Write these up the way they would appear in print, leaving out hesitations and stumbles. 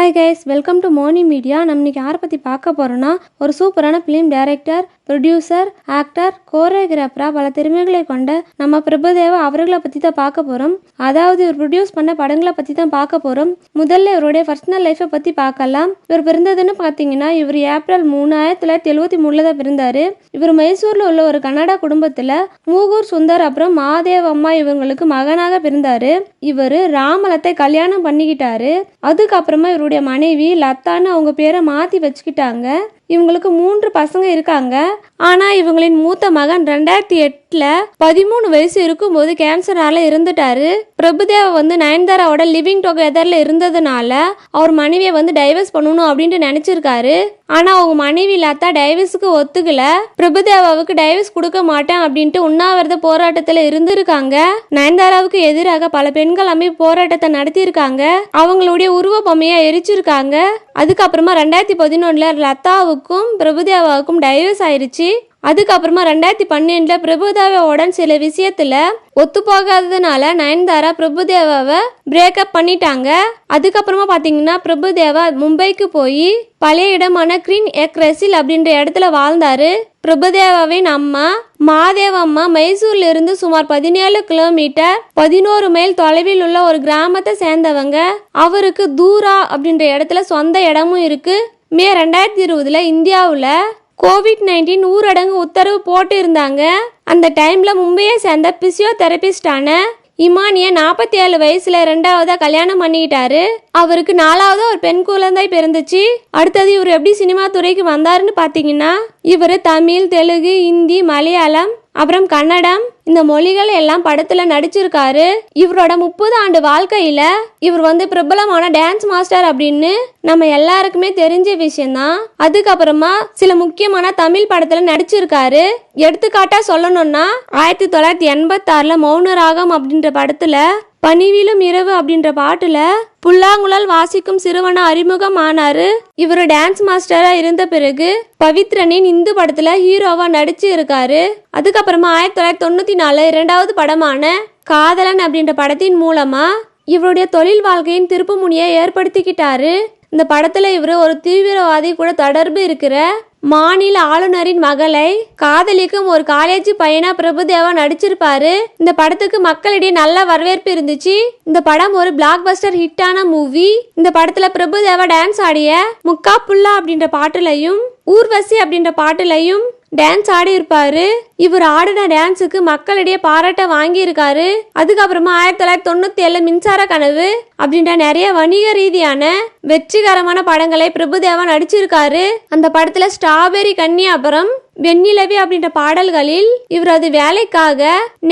Hi guys, welcome to Moni media. நம்ம இன்னைக்கு யாரை பற்றி பார்க்க போகிறோன்னா, ஒரு சூப்பரான ஃபிலிம் டைரக்டர், ப்ரொடியூசர், ஆக்டர், கோரியோகிராஃபராக பல திறமைகளை கொண்ட நம்ம பிரபுதேவா அவர்களை பற்றி தான் பார்க்க போகிறோம். அதாவது இவர் ப்ரொடியூஸ் பண்ண படங்களை பற்றி தான் பார்க்க போகிறோம். முதல்ல இவருடைய பர்சனல் லைஃப்பை பற்றி பார்க்கலாம். இவர் பிறந்ததுன்னு பார்த்தீங்கன்னா, இவர் ஏப்ரல் 3, 1973 தான் பிறந்தார். இவர் மைசூரில் உள்ள ஒரு கன்னடா குடும்பத்தில் மூகூர் சுந்தர் அப்புறம் மாதேவ் அம்மா இவங்களுக்கு மகனாக பிறந்தார். இவர் ராமலத்தை கல்யாணம் பண்ணிக்கிட்டாரு. அதுக்கப்புறமா இவருடைய மனைவி லத்தான்னு அவங்க பேரை மாற்றி வச்சுக்கிட்டாங்க. இவங்களுக்கு 3 பசங்க இருக்காங்க. ஆனால் இவங்களின் மூத்த மகன் 2008 13 வயசு இருக்கும்போது கேன்சரால இருந்துட்டாரு. பிரபுதேவா நயன்தாராவோட லிவிங் டுகெதர்ல இருந்ததுனால அவர் மனைவியை டைவர்ஸ் பண்ணணும் அப்படின்ட்டு நினைச்சிருக்காரு. ஆனா அவங்க மனைவி லதா டைவர்ஸுக்கு ஒத்துக்கல. பிரபுதேவாவுக்கு டைவர்ஸ் கொடுக்க மாட்டேன் அப்படின்ட்டு உண்ணாவிரத போராட்டத்துல இருந்திருக்காங்க. நயன்தாராவுக்கு எதிராக பல பெண்கள் அமைப்பு போராட்டத்தை நடத்தியிருக்காங்க. அவங்களுடைய உருவ பொம்மையை எரிச்சிருக்காங்க. அதுக்கப்புறமா 2011 லதாவுக்கும் பிரபுதேவாவுக்கும் டைவர்ஸ் ஆயிருச்சு. அதுக்கப்புறமா 2012 பிரபுதேவாவுடன் சில விஷயத்துல ஒத்து போகாததுனால நயன்தாரா பிரபுதேவாவை பிரேக்கப் பண்ணிட்டாங்க. அதுக்கப்புறமா பாத்தீங்கன்னா பிரபுதேவா மும்பைக்கு போய் பழைய இடமான கிரீன் எக்ரெசில் அப்படின்ற இடத்துல வாழ்ந்தாரு. பிரபுதேவாவின் அம்மா மாதேவம்மா மைசூர்ல இருந்து சுமார் 17 கிலோமீட்டர் 11 மைல் தொலைவில் உள்ள ஒரு கிராமத்தை சேர்ந்தவங்க. அவருக்கு தூரா அப்படின்ற இடத்துல சொந்த இடமும் இருக்கு. மே 2020 இந்தியாவில் COVID-19 ஊரடங்கு உத்தரவு போட்டு இருந்தாங்க. அந்த டைம்ல மும்பையை சேர்ந்த பிசியோதெரபிஸ்டான இமானிய 47 வயசுல 2ஆவதா கல்யாணம் பண்ணிக்கிட்டாரு. அவருக்கு 4ஆவது ஒரு பெண் குழந்தை பிறந்துச்சு. அடுத்தது இவர் எப்படி சினிமா துறைக்கு வந்தாருன்னு பாத்தீங்கன்னா, இவர் தமிழ், தெலுங்கு, ஹிந்தி, மலையாளம் அப்புறம் கன்னடம் இந்த மொழிகள் எல்லாம் படத்துல நடிச்சிருக்காரு. இவரோட 30 ஆண்டு வாழ்க்கையில இவர் பிரபலமான டான்ஸ் மாஸ்டர் அப்படின்னு நம்ம எல்லாருக்குமே தெரிஞ்ச விஷயம்தான். அதுக்கப்புறமா சில முக்கியமான தமிழ் படத்துல நடிச்சிருக்காரு. எடுத்துக்காட்டா சொல்லணும்னா 1986 மௌன ராகம் அப்படின்ற படத்துல பனிவிலும் இரவு அப்படின்ற பாட்டுல புல்லாங்குழல் வாசிக்கும் சிறுவனா அறிமுகம் ஆனாரு. இவரு டான்ஸ் மாஸ்டரா இருந்த பிறகு பவித்ரனின் இந்து படத்துல ஹீரோவா நடிச்சு இருக்காரு. அதுக்கப்புறமா 1994 2ஆவது படமான காதலன் அப்படின்ற படத்தின் மூலமா இவருடைய தொழில் வாழ்க்கையின் திருப்பு முனையை ஏற்படுத்திக்கிட்டாரு. இந்த படத்துல இவரு ஒரு தீவிரவாதி கூட தொடர்பு இருக்கிற மாநில ஆளுநரின் மகளை காதலிக்கும் ஒரு காலேஜ் பையனா பிரபுதேவா நடிச்சிருப்பாரு. இந்த படத்துக்கு மக்களிடையே நல்ல வரவேற்பு இருந்துச்சு. இந்த படம் ஒரு பிளாக் பஸ்டர் ஹிட்டான மூவி. இந்த படத்துல பிரபுதேவா டான்ஸ் ஆடிய முக்கா புல்லா அப்படின்ற பாட்டுலையும் ஊர்வசி அப்படின்ற பாட்டுலையும் டான்ஸ் ஆடி இருப்பாரு. இவர் ஆடின டான்ஸுக்கு மக்களிடையே பாராட்ட வாங்கி இருக்காரு. அதுக்கப்புறமா 1997 மின்சார கனவு அப்படின்ற நிறைய வணிக ரீதியான வெற்றிகரமான படங்களை பிரபுதேவா நடிச்சிருக்காரு. அந்த படத்துல ஸ்ட்ராபெரி கன்னி அப்புறம் வெண்ணிலவி அப்படின்ற பாடல்களில் இவரது வேலைக்காக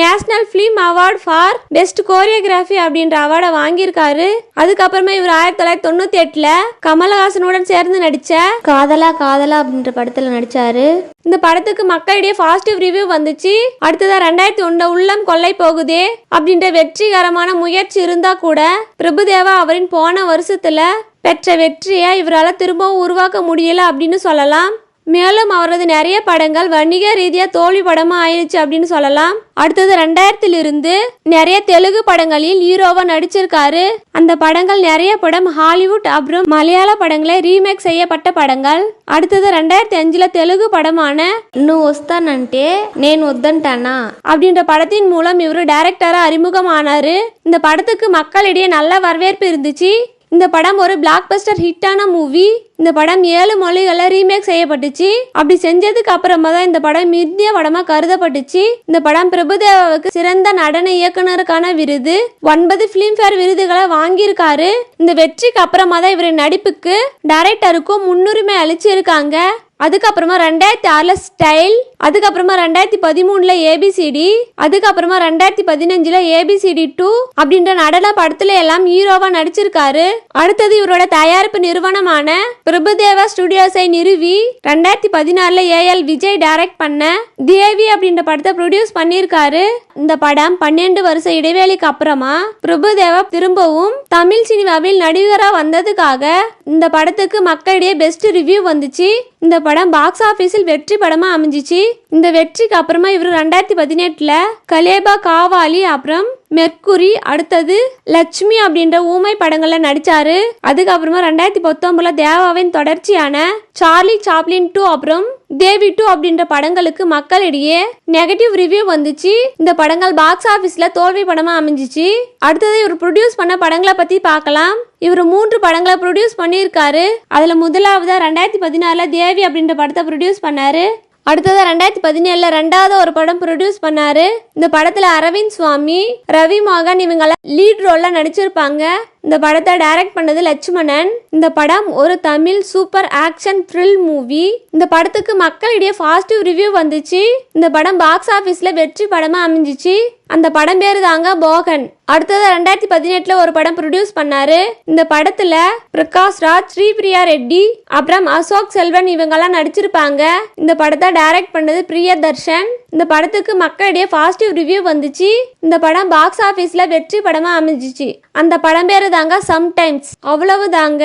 national film award for best choreography அப்படின்ற அவார்டை வாங்கியிருக்காரு. அதுக்கப்புறமா இவர் 1998 கமலஹாசனுடன் சேர்ந்து நடிச்ச காதலா காதலா அப்படின்ற படத்துல நடிச்சாரு. இந்த படத்துக்கு மக்களிடையே பாசிட்டிவ் ரிவ்யூ வந்துச்சு. அடுத்ததா 2001 உள்ளம் கொள்ளை போகுதே அப்படின்ற வெற்றிகரமான முயற்சி இருந்தா கூட பிரபுதேவா அவரின் போன வருஷத்துல பெற்ற வெற்றியை இவரால் திரும்பவும் உருவாக்க முடியல அப்படின்னு சொல்லலாம். மேலும் அவரது நிறைய படங்கள் வணிக ரீதியா தோல்வி படமா ஆயிடுச்சு அப்படின்னு சொல்லலாம். அடுத்தது 2000 நிறைய தெலுங்கு படங்களில் ஹீரோவா நடிச்சிருக்காரு. அந்த படங்கள் நிறைய படம் ஹாலிவுட் அப்புறம் மலையாள படங்களை ரீமேக் செய்யப்பட்ட படங்கள். அடுத்தது 2005 தெலுங்கு படமான நு வஸ்தாనంటే నేను వద్దంటానా அப்படின்ற படத்தின் மூலம் இவரு டைரக்டரா அறிமுகம் ஆனாரு. இந்த படத்துக்கு மக்களிடையே நல்ல வரவேற்பு இருந்துச்சு. இந்த படம் ஒரு பிளாக் பஸ்டர் ஹிட்டான மூவி. இந்த படம் 7 மொழிகளில் ரீமேக் செய்யப்பட்டுச்சு. அப்படி செஞ்சதுக்கு அப்புறமா தான் இந்த படம் இந்திய படமா கருதப்பட்டுச்சு. இந்த படம் பிரபுதேவாவுக்கு சிறந்த நடன இயக்குனருக்கான விருது 9 பிலிம்பேர் விருதுகளை வாங்கியிருக்காரு. இந்த வெற்றிக்கு அப்புறமா தான் இவரின் நடிப்புக்கு டைரக்டருக்கும் முன்னுரிமை அளிச்சிருக்காங்க. அதுக்கப்புறமா 2006 ஸ்டைல், அதுக்கப்புறமா 2013 ABCD, அதுக்கப்புறமா 2015 ABCD 2 அப்படின்ற நடன படத்துல எல்லாம் ஹீரோவா நடிச்சிருக்காரு. அடுத்தது இவரோட தயாரிப்பு நிறுவனமான பிரபுதேவா ஸ்டுடியோஸை நிறுவி 2016 AL விஜய் டைரக்ட் பண்ண தேவி அப்படின்ற படத்தை ப்ரொடியூஸ் பண்ணியிருக்காரு. இந்த படம் 12 வருஷ இடைவேளைக்கு அப்புறமா பிரபுதேவா திரும்பவும் தமிழ் சினிமாவில் நடிகரா வந்ததுக்காக இந்த படத்துக்கு மக்களிடையே பெஸ்ட் ரிவ்யூ வந்துச்சு. இந்த படம் பாக்ஸ் ஆபீஸில் வெற்றி படமா அமைஞ்சிச்சு. இந்த வெற்றிக்கு அப்புறமா இவர் 2018 கலேபா காவாலி அப்புறம் மெர்க்குரி, அடுத்தது லட்சுமி அப்படின்ற ஊமை படங்கள்ல நடிச்சாரு. அதுக்கப்புறமா 2019 தேவாவின் தொடர்ச்சியான சார்லி சாப்ளின் 2 அப்புறம் தேவி 2 அப்படின்ற படங்களுக்கு மக்களிடையே நெகட்டிவ் ரிவ்யூ வந்துச்சு. இந்த படங்கள் பாக்ஸ் ஆபீஸ்ல தோல்வி படமா அமைஞ்சிச்சு. அடுத்தது இவர் ப்ரொடியூஸ் பண்ண படங்களை பத்தி பார்க்கலாம். இவர் 3 படங்களை ப்ரொடியூஸ் பண்ணியிருக்காரு. அதுல முதலாவதா 2016 தேவி அப்படின்ற படத்தை ப்ரொடியூஸ் பண்ணாரு. அடுத்தது 2017 ரெண்டாவது ஒரு படம் ப்ரொடியூஸ் பண்ணாரு. இந்த படத்துல அரவிந்த் சுவாமி, ரவி மோகன் இவங்கெல்லாம் லீட் ரோல்ல நடிச்சிருப்பாங்க. இந்த படத்தை டைரக்ட் பண்ணது லட்சுமணன். இந்த படம் ஒரு Tamil super action thrill movie. இந்த படத்துக்கு மக்களிடையே பாசிட்டிவ் ரிவ்யூ வந்துச்சு. இந்த படம் பாக்ஸ் ஆபீஸ்ல வெற்றி படமா அமைஞ்சிச்சு. அந்த படம் பேரு தாங்க போகன். அடுத்தது 2018 ஒரு படம் ப்ரொடியூஸ் பண்ணாரு. இந்த படத்துல பிரகாஷ் ராஜ், ஸ்ரீபிரியா ரெட்டி அப்புறம் அசோக் செல்வன் இவங்கெல்லாம் நடிச்சிருப்பாங்க. இந்த படத்தை டைரக்ட் பண்ணது பிரியதர்ஷன். இந்த படத்துக்கு மக்களிடையே பாசிட்டிவ் ரிவ்யூ வந்துச்சு. இந்த படம் பாக்ஸ் ஆபீஸ்ல வெற்றி படமா அமைஞ்சிச்சு. அந்த படம் பேரு தாங்க சம்டைம்ஸ். அவ்வளவு தாங்க.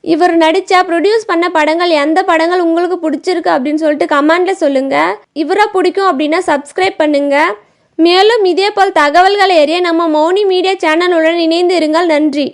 இவர் நடிச்ச ப்ரொடியூஸ் பண்ண படங்கள் எந்த படங்கள் உங்களுக்கு பிடிச்சிருக்கு அப்படின்னு சொல்லிட்டு கமெண்ட்ல சொல்லுங்க. இவரை பிடிக்கும் அப்படின்னா சப்ஸ்கிரைப் பண்ணுங்க. மேலும் இதே போல் தகவல்களை அறிய நம்ம மௌனி மீடியா சேனலுடன் இணைந்து இருங்கள். நன்றி.